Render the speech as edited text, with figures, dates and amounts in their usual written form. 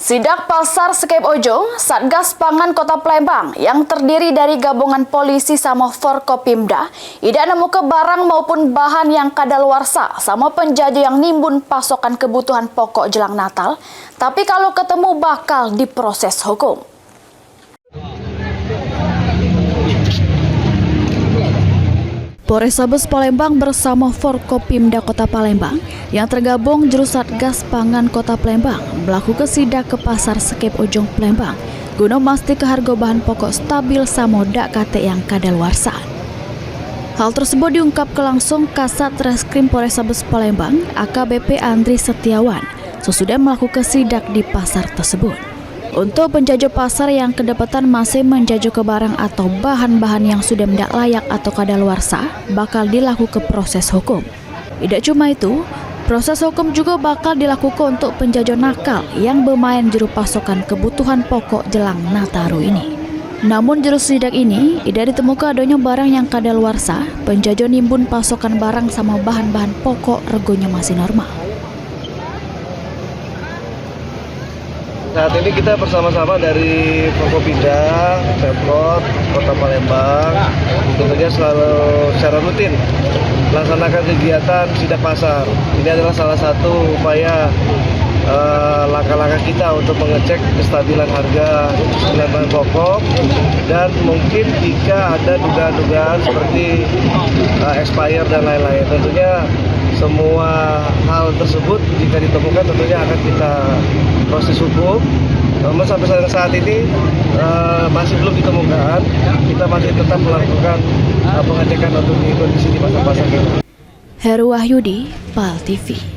Sidak Pasar Sekep Ojo, Satgas Pangan Kota Palembang yang terdiri dari gabungan polisi sama Forkopimda tidak nemu ke barang maupun bahan yang kadaluarsa sama penjajah yang nimbun pasokan kebutuhan pokok jelang Natal, tapi kalau ketemu bakal diproses hukum. Polrestabes Palembang bersama Forkopimda Kota Palembang yang tergabung Jurus Satgas Pangan Kota Palembang melakukan sidak ke Pasar Sekep Ojong Palembang guna memastikan harga bahan pokok stabil sama dak kate yang kadaluarsa. Hal tersebut diungkap langsung Kasat Reskrim Polrestabes Palembang AKBP Andri Setiawan sesudah melakukan sidak di pasar tersebut. Untuk penjajah pasar yang kedapatan masih menjajah ke barang atau bahan-bahan yang sudah tidak layak atau kadaluarsa bakal dilakukan proses hukum. Tidak cuma itu, proses hukum juga bakal dilakukan untuk penjajah nakal yang bermain juru pasokan kebutuhan pokok jelang Nataru ini. Namun juru sidak ini tidak ditemukan adanya barang yang kadaluarsa, penjajah nimbun pasokan barang sama bahan-bahan pokok regonya masih normal. Saat ini kita bersama-sama dari Forkopimda, Pemkot, Kota Palembang, tentunya selalu secara rutin melaksanakan kegiatan sidak pasar. Ini adalah salah satu upaya langkah-langkah kita untuk mengecek kestabilan harga bahan pokok dan mungkin jika ada dugaan-dugaan seperti expired dan lain-lain. Tentunya semua hal tersebut jika ditemukan tentunya akan kita proses hukum. Namun sampai saat ini masih belum ditemukan. Kita masih tetap melakukan pengecekan untuk kondisi di pasar-pasar kita. Heru Wahyudi, PAL TV.